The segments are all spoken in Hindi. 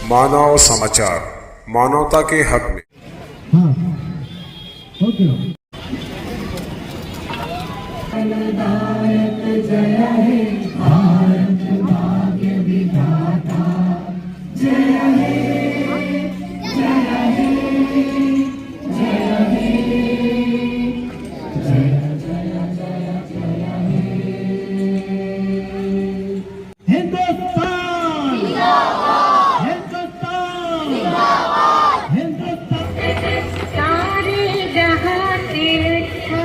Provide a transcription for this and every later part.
मानव समाचार, मानवता के हक में। हाँ, ओके। जय हे भारत भाग्य विधाता, जय हे, जय हे, जय हे, जय जय जय जय हे। हिंदुस्तान जिंदाबाद, हिंदुस्तान जिंदाबाद, हिंदुस्तान। सारे जहां से अच्छा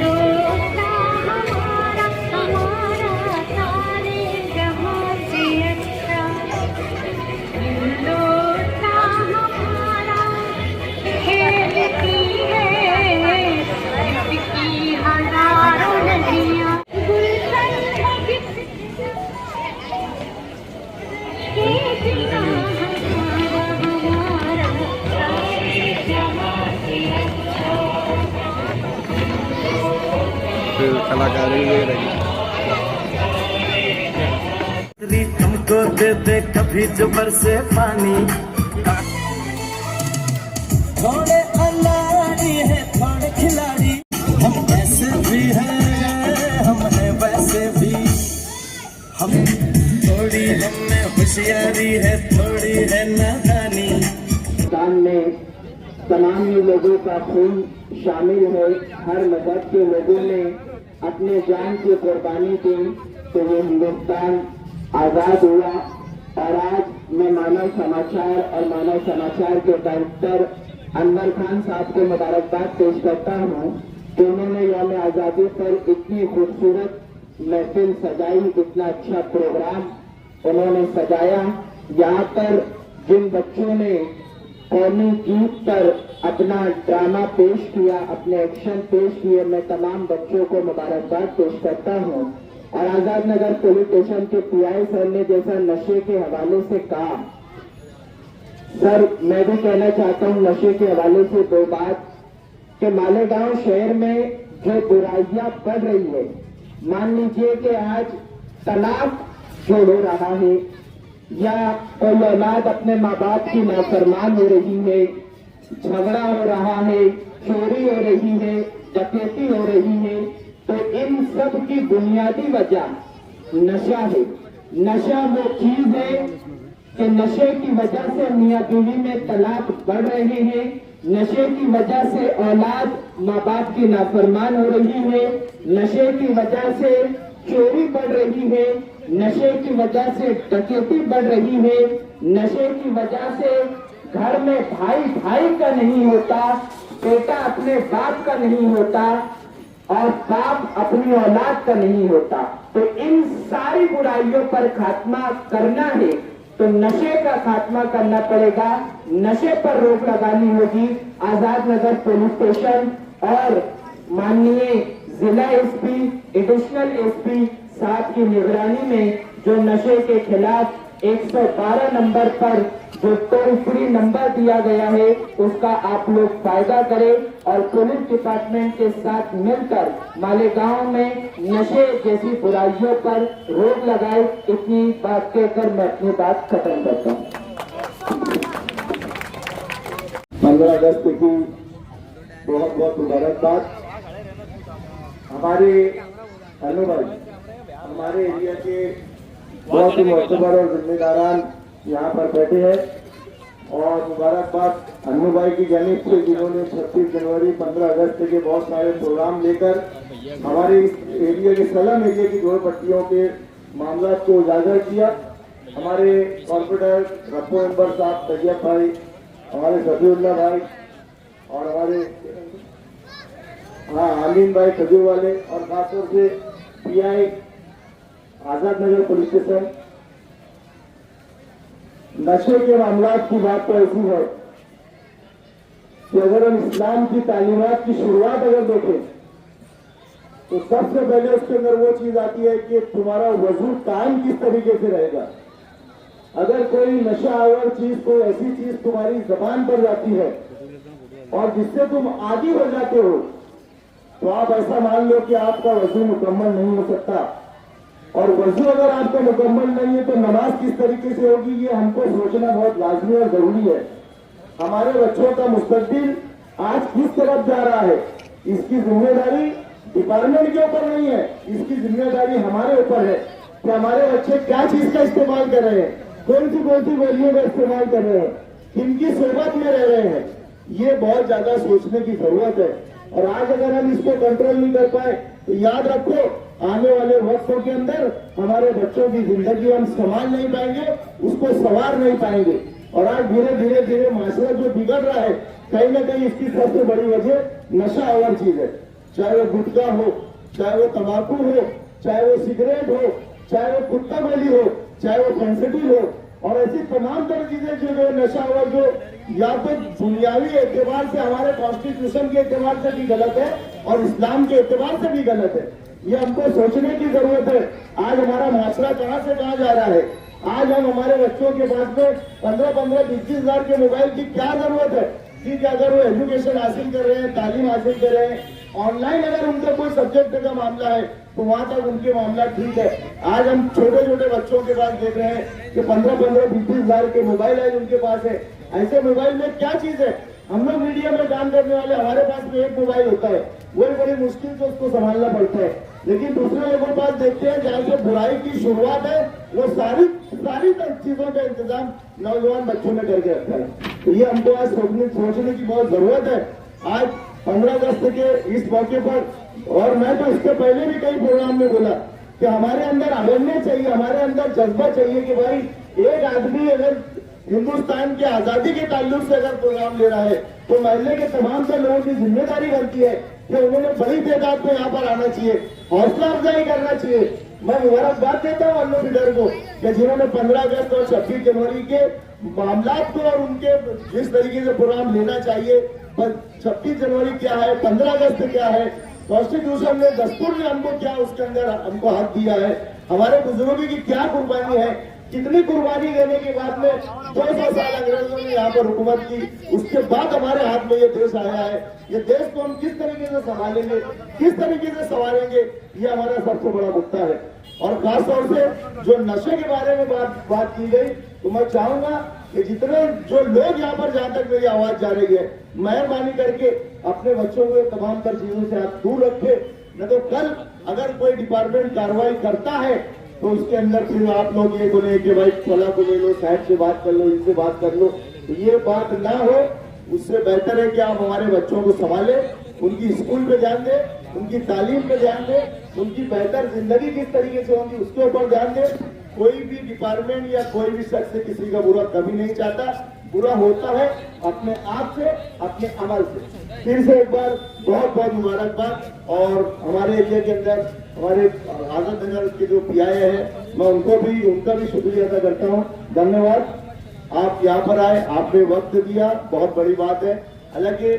लोटा हमारा, हमारा सारे जहां से अच्छा लोटा हमारा। खेलती है इसकी हजारों नदियां, गुलशन कलाकारी ले रही तुमको दे दे कभी जो बरसे पानी, थोड़े अनाड़ी है थोड़े खिलाड़ी, हम ऐसे भी हैं हम हैं वैसे भी, हम थोड़ी हमें होशियारी है थोड़ी है नादानी। हिंदुस्तान में तमाम लोगों का खून शामिल है, हर मजहब के लोगों ने अपने जान की कुर्बानी दी तो ये हिंदुस्तान आजाद हुआ। और आज मैं मानव समाचार और मानव समाचार के डायरेक्टर अनवर खान साहब को मुबारकबाद पेश करता हूँ कि उन्होंने यौम आज़ादी पर इतनी खूबसूरत महफिल सजाई, इतना अच्छा प्रोग्राम उन्होंने सजाया। यहाँ पर जिन बच्चों ने कौमी गीत पर अपना ड्रामा पेश किया, अपने एक्शन पेश किए, मैं तमाम बच्चों को मुबारकबाद पेश करता हूँ। और आजाद नगर पुलिस स्टेशन के पीआई सर ने जैसा नशे के हवाले से कहा, सर मैं भी कहना चाहता हूँ नशे के हवाले से दो बात कि मालेगांव शहर में जो बुराइयां बढ़ रही है, मान लीजिए कि आज तलाक जो हो रहा है या कोई औलाद अपने माँ बाप की नाफरमान हो रही है, झगड़ा हो रहा है, चोरी हो रही है, डकैती हो रही है, तो इन सब की बुनियादी वजह नशा है। नशा वो चीज है कि नशे की वजह से मियां बीवी में तलाक बढ़ रहे हैं, नशे की वजह से औलाद माँ बाप की नाफरमान हो रही है, नशे की वजह से चोरी बढ़ रही है, नशे की वजह से डकैती बढ़ रही है, नशे की वजह से घर में भाई भाई का नहीं होता, बेटा अपने बाप का नहीं होता और बाप अपनी औलाद का नहीं होता। तो इन सारी बुराइयों पर खात्मा करना है तो नशे का खात्मा करना पड़ेगा, नशे पर रोक लगानी होगी। आजाद नगर पुलिस स्टेशन और माननीय जिला एसपी, एडिशनल एसपी साहब की निगरानी में जो नशे के खिलाफ 112 नंबर पर जो टोल फ्री नंबर दिया गया है उसका आप लोग फायदा करें और पुलिस डिपार्टमेंट के साथ मिलकर मालेगांव में नशे जैसी बुराइयों पर रोक लगाए। इतनी बात कहकर मैं अपनी बात खत्म करता हूँ। 15 अगस्त की बहुत बहुत मुबारकबाद। हमारे अनुभव हमारे एरिया के बहुत ही मोतबर और जिम्मेदारान यहाँ पर बैठे हैं और मुबारकबाद अन्नू भाई की जानिब से जिन्होंने 26 जनवरी 15 अगस्त के बहुत सारे प्रोग्राम लेकर हमारे इस एरिया के सलम एरिया की झोपड़पट्टियों के मामला को उजागर किया। हमारे कॉर्पोरेटर रप्पो मेंबर साहब तैयब भाई, हमारे सफीउल्लाह भाई और हमारे आमीन भाई खजूर वाले और खासतौर से pi Azad Nagar police station. नशे के मामला की बात तो ऐसी है कि अगर हम इस्लाम की तालीमात की शुरुआत अगर देखें तो सबसे पहले उसके अंदर वो चीज आती है कि तुम्हारा वजू कायम किस तरीके से रहेगा। अगर कोई नशा आवर चीज, कोई ऐसी चीज तुम्हारी जबान पर जाती है और जिससे तुम आदी हो जाते हो तो आप ऐसा मान लो कि आपका वजू मुकम्मल नहीं हो सकता। और वजू अगर आपका मुकम्मल नहीं है तो नमाज किस तरीके से होगी, ये हमको सोचना बहुत लाजमी और जरूरी है। हमारे बच्चों का मुस्तकबिल आज किस तरफ जा रहा है, इसकी जिम्मेदारी डिपार्टमेंट के ऊपर नहीं है, इसकी जिम्मेदारी हमारे ऊपर है कि हमारे बच्चे क्या चीज का इस्तेमाल कर रहे हैं, कौन सी बोलियों का इस्तेमाल कर रहे हैं, किनकी सोबत में रह रहे हैं। ये बहुत ज्यादा सोचने की जरूरत है। और आज अगर हम इसको कंट्रोल नहीं कर पाए तो याद रखो, आने वाले वक्तों के अंदर हमारे बच्चों की जिंदगी हम संभाल नहीं पाएंगे, उसको संवार नहीं पाएंगे। और आज धीरे धीरे धीरे माशरा जो बिगड़ रहा है, कहीं ना कहीं इसकी सबसे बड़ी वजह नशा और चीज है। चाहे वो गुटखा हो, चाहे वो तंबाकू हो, चाहे वो सिगरेट हो, चाहे वो कुत्ता बली हो, चाहे वो फेंसिडिल हो, और ऐसी तमाम तरह चीजें जो नशा और जो या तो दुनियावी एतबार से हमारे कॉन्स्टिट्यूशन के एतबार से भी गलत है और इस्लाम के एतबार से भी गलत है। ये हमको सोचने की जरूरत है। आज हमारा माशरा कहाँ से कहाँ जा रहा है। आज हम हमारे बच्चों के पास में 15-15, 20 हजार के मोबाइल की क्या जरूरत है। ठीक है, अगर वो एजुकेशन हासिल कर रहे हैं, तालीम हासिल कर रहे हैं, ऑनलाइन अगर उनका कोई सब्जेक्ट का मामला है तो वहां तक उनके मामला ठीक है। आज हम छोटे छोटे बच्चों के पास देख रहे हैं कि 15-15, 20 हजार के मोबाइल है उनके पास है। ऐसे मोबाइल में क्या चीज है। हम लोग मीडिया में काम करने वाले, हमारे पास में एक मोबाइल होता है, वही बड़ी मुश्किल से उसको संभालना पड़ता है। लेकिन दूसरे लोगों के पास देखते हैं जहाँ से बुराई की शुरुआत है, वो सारी चीजों का इंतजाम नौजवान बच्चों में करके रखा है। तो ये हमको आज सोचने की बहुत जरूरत है। आज 15 अगस्त के इस मौके पर, और मैं तो इसके पहले भी कई प्रोग्राम में बोला कि हमारे अंदर अवेयरनेस चाहिए, हमारे अंदर जज्बा चाहिए कि भाई एक आदमी अगर हिंदुस्तान की आजादी के ताल्लुक से अगर प्रोग्राम ले रहा है तो महल्ले के तमाम से लोगों की जिम्मेदारी बनती है कि उन्होंने बड़ी तादाद में यहाँ पर आना चाहिए, हौसला अफजाई करना चाहिए। मैं मुबारकबाद देता हूँ अन्नू लीडर को कि जिन्होंने 15 अगस्त और 26 जनवरी के मामला को और उनके जिस तरीके से प्रोग्राम लेना चाहिए, 26 जनवरी क्या है, 15 अगस्त क्या है, कॉन्स्टिट्यूशन ने, दस्तूर ने हमको क्या उसके अंदर हमको हक दिया है, हमारे बुजुर्गों की क्या कुर्बानी है, कितनी कुर्बानी देने के बाद में 200 साल अंग्रेजों ने यहाँ पर हुकूमत की, उसके बाद हमारे हाथ में ये देश आया है। ये देश को हम किस तरीके से संभालेंगे, किस तरीके से संवारेंगे, ये हमारा सबसे बड़ा मुद्दा है। और खासतौर से जो नशे के बारे में बात की गई, तो मैं चाहूंगा कि जितने जो लोग यहाँ पर, जहाँ तक मेरी आवाज जा रही है, मेहरबानी करके अपने बच्चों को तमाम तर चीजों से आप दूर रखे। न तो कल अगर कोई डिपार्टमेंट कार्रवाई करता है तो उसके अंदर फिर आप लोग ये बोले कि भाई फला को ले लो, साहब से बात कर लो, इनसे बात कर लो। तो ये बात ना हो, उससे बेहतर है कि आप हमारे बच्चों को संभालें, उनकी स्कूल पे ध्यान दें, उनकी तालीम पे ध्यान दें, उनकी बेहतर जिंदगी किस तरीके से होगी उसके ऊपर ध्यान दें। कोई भी डिपार्टमेंट या कोई भी शख्स किसी का बुरा कभी नहीं चाहता, बुरा होता है अपने आप से, अपने अमल से। फिर से एक बार बहुत बहुत मुबारकबाद। और हमारे एरिया के अंदर हमारे आजम नगर के जो पीआई है, मैं उनका भी शुक्रिया अदा करता हूँ। धन्यवाद, आप यहाँ पर आए, आपने वक्त दिया, बहुत बड़ी बात है। हालांकि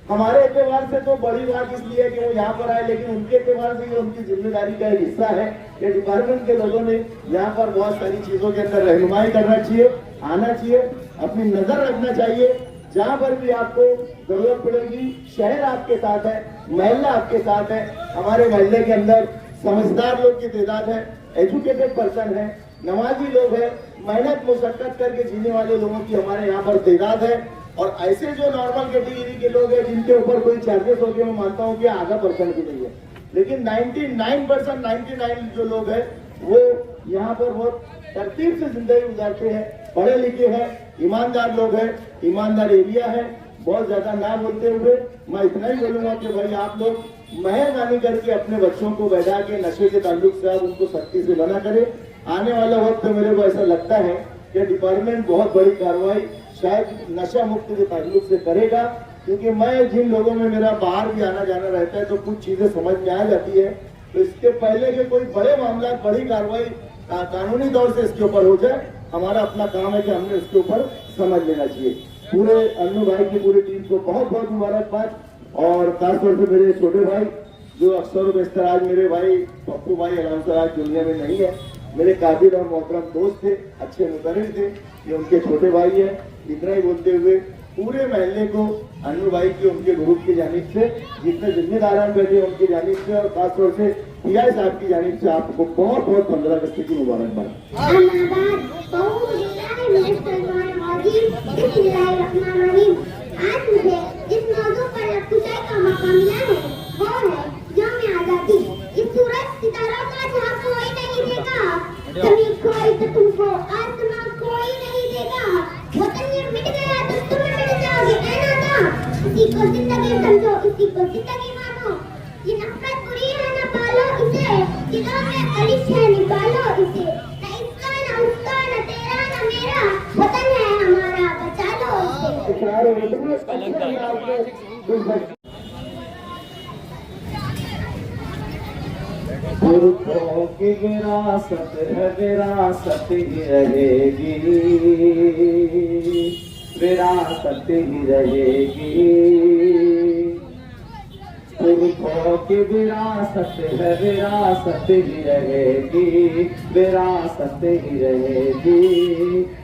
हमारे एतबार से तो बड़ी बात इसलिए है कि वो यहाँ पर आए, लेकिन उनके एतबार से ये उनकी जिम्मेदारी का एक हिस्सा है कि डिपार्टमेंट के लोगों ने यहाँ पर बहुत सारी चीजों के अंदर रहनुमाई करना चाहिए, आना चाहिए, अपनी नजर रखना चाहिए। जहाँ पर भी आपको जरूरत पड़ेगी, शहर आपके साथ है, महल्ला आपके साथ है। हमारे महल्ले के अंदर समझदार लोग की तादाद है, एजुकेटेड पर्सन है, नमाजी लोग है, मेहनत मुशक्कत करके जीने वाले लोगों की हमारे यहाँ पर तादाद है। और ऐसे जो नॉर्मल कैटेगरी के लोग हैं जिनके ऊपर कोई चार्जेस होगी, मैं मानता हूँ कि आधा परसेंट भी नहीं है, लेकिन 99% 99 जो लोग हैं वो यहाँ पर बहुत तरतीब से जिंदगी गुजारते हैं, पढ़े लिखे हैं, ईमानदार लोग हैं, ईमानदार एरिया है। बहुत ज्यादा ना बोलते हुए मैं इतना ही बोलूंगा कि भाई आप लोग मेहरबानी करके अपने बच्चों को बैठा के नशे के ताल्लुक से आप उनको सख्ती से मना करें। आने वाला वक्त मेरे को ऐसा लगता है कि डिपार्टमेंट बहुत बड़ी कार्रवाई शायद नशा मुक्त के ताल्लुक से करेगा, क्योंकि मैं जिन लोगों में मेरा बाहर भी आना जाना रहता है तो कुछ चीजें समझ में आ जाती है। तो इसके पहले के कोई बड़े मामला, बड़ी कार्रवाई कानूनी तौर से इसके ऊपर हो जाए, हमारा अपना काम है कि हमने इसके ऊपर समझ लेना चाहिए। पूरे अन्नू भाई की पूरी टीम को बहुत बहुत मुबारकबाद। और खासतौर से मेरे छोटे भाई जो अक्सर बेशतर आज मेरे भाई पप्पू भाई अलाउंसर आज दुनिया में नहीं है, मेरे काबिल और मोहतरम दोस्त थे, अच्छे मुदर्रिस थे, ये उनके छोटे भाई है। इतना ही बोलते हुए पूरे महल्ले को अन्नू भाई की, उनके ग्रुप की जानिब से, जितने जिम्मेदारान बैठे उनकी जानिब से, और खासतौर से पीआई साहब की जानिब से आपको बहुत बहुत 15 अगस्त की मुबारकबाद। आज मुझे इस मौजू पर लफ्ज़ाई का मौका मिला है, वो है यौम आज़ादी। इस सूरज सितारों का जहाँ कोई नहीं देगा, जमीन कोई तो तुमको आसमां कोई नहीं देगा। वतन ये मिट गया तो तुम मिट जाओगे, ऐ नादा। इसी को जिंदगी समझो, इसी को जिंदगी मानो। ये नफरत बुरी है, न पालो इसे, दिलों में खलिश है, निकालो इसे। न इसका न उसका, न तेरा न मेरा, वतन है हमारा, बचा लो इसे। पुरखों की विरासत है, विरासत ही रहेगी, विरासत ही रहेगी। पुरखों की विरासत है, विरासत ही रहेगी, विरासत ही रहेगी।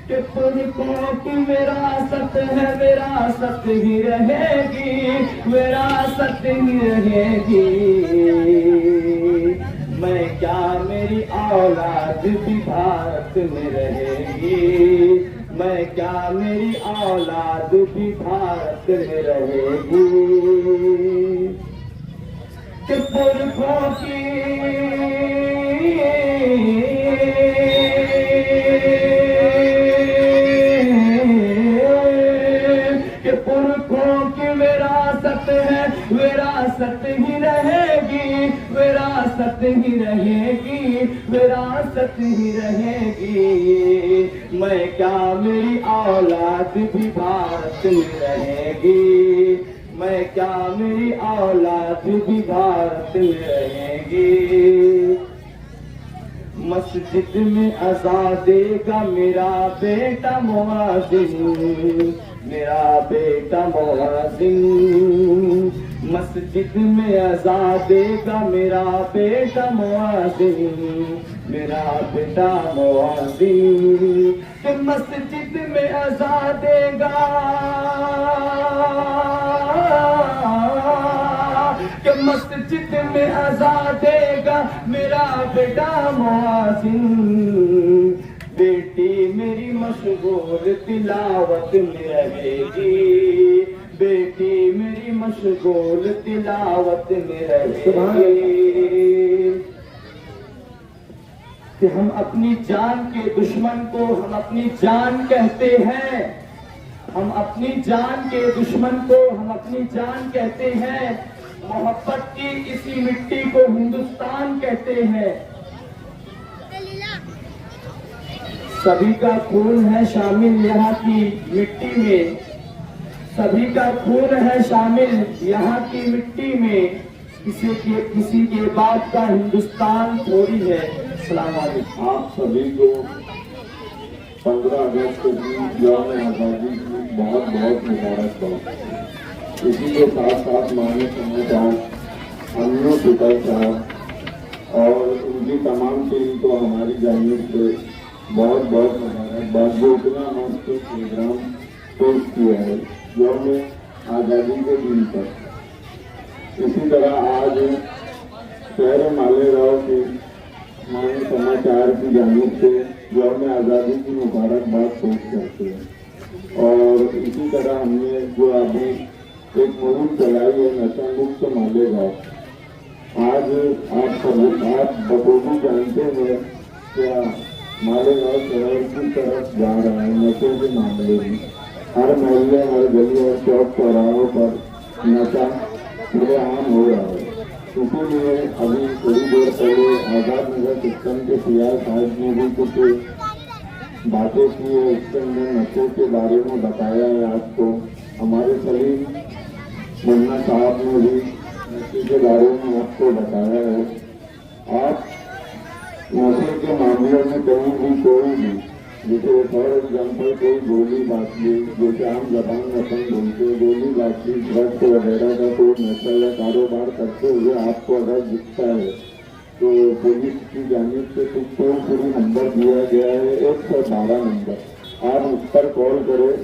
कि पुरखों की विरासत है, विरासत ही रहेगी, विरासत ही रहेगी। मैं क्या मेरी औलाद भी भारत में रहेगी, मैं क्या मेरी औलाद भी भारत में रहेगी। कि पुरखों की विरासत है, विरासत ही रहेगी, विरासत ही रहेगी, विरासत ही रहेगी। मैं क्या मेरी औलाद भी भारत में रहेगी, मैं क्या मेरी औलाद भी भारत में रहेगी। मस्जिद में अज़ान देगा मेरा बेटा मुआज़िन, मेरा बेटा मुआज़िन। मस्जिद में अज़ान देगा मेरा बेटा मुआज़िन, मेरा बेटा मुआज़िन। कि मस्जिद में अज़ान देगा, कि मस्जिद में अज़ान देगा मेरा बेटा मुआज़िन। बेटी मेरी मशगूल तिलावत में रहेगी, बेटी मेरी मशगूल तिलावत में रहेगी। कि हम अपनी जान के दुश्मन को हम अपनी जान कहते हैं, हम अपनी जान के दुश्मन को हम अपनी जान कहते हैं। मोहब्बत की इसी मिट्टी को हिंदुस्तान कहते हैं। सभी का खून है शामिल यहाँ की मिट्टी में, सभी का खून है शामिल यहाँ की मिट्टी में। किसी के बाद का हिंदुस्तान थोड़ी है। अस्सलाम वालेकुम। आप सभी को 15 अगस्त की यौम आज़ादी की बहुत बहुत मुबारकबाद। इसी के साथ साथ माननीय समाचार अन्नू पिता साहब और उनकी तमाम टीम को हमारी जानिब से बहुत बहुत मुबारकबाद, जो इतना मस्त प्रोग्राम पेश किया है यौम आज़ादी के दिन पर। इसी तरह आज शहर मालेगांव के माननीय समाचार की जानिब से यौम आज़ादी की मुबारकबाद पेश करते हैं। और इसी तरह हमने जो अभी एक मुहिम चलाई है नशा मुक्त मालेगांव। आज आप बखूबी जानते हैं क्या मालेगांव शहर की तरफ जा रहा है नशे के मामले में। हर मोहल्ले, हर गली और चौक चौराहों पर नशा खुलेआम हो रहा है। इसीलिए अभी थोड़ी देर पहले आजाद नगर सिस्टम के सीआर साहब ने भी कुछ बातें की है, उसके अंदर नशे के बारे में बताया है आपको। हमारे सलीम मुन्ना साहब ने भी नशे के बारे में आपको बताया है। आप नशे के मामले में कहीं भी कोई भी, जैसे फॉर एग्जाम्पल कोई गोली बातली, जैसे आम जबान में अपन बोलते गोली बातली ड्रग्स वगैरह का कोई नशा या कारोबार करते हुए आपको अगर दिखता है तो पुलिस की जानिब से कुछ टोल फ्री नंबर दिया गया है 112 नंबर। आप उस पर कॉल करें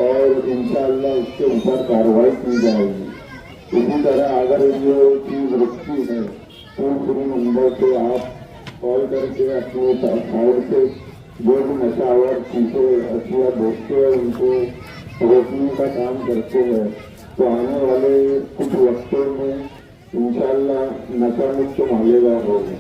और इंशाअल्लाह उसके ऊपर कार्रवाई की जाएगी। इसी तरह अगर ये चीज रुकती है टोल फ्री नंबर पे आप कॉल करके अपने साइड से जो भी नशावर चीजें अशिया बेचते हैं उनको रोकने का काम करते हैं। तो आने वाले कुछ वक्तों में इंशाल्लाह नशा मुक्त मालेगांव होगा।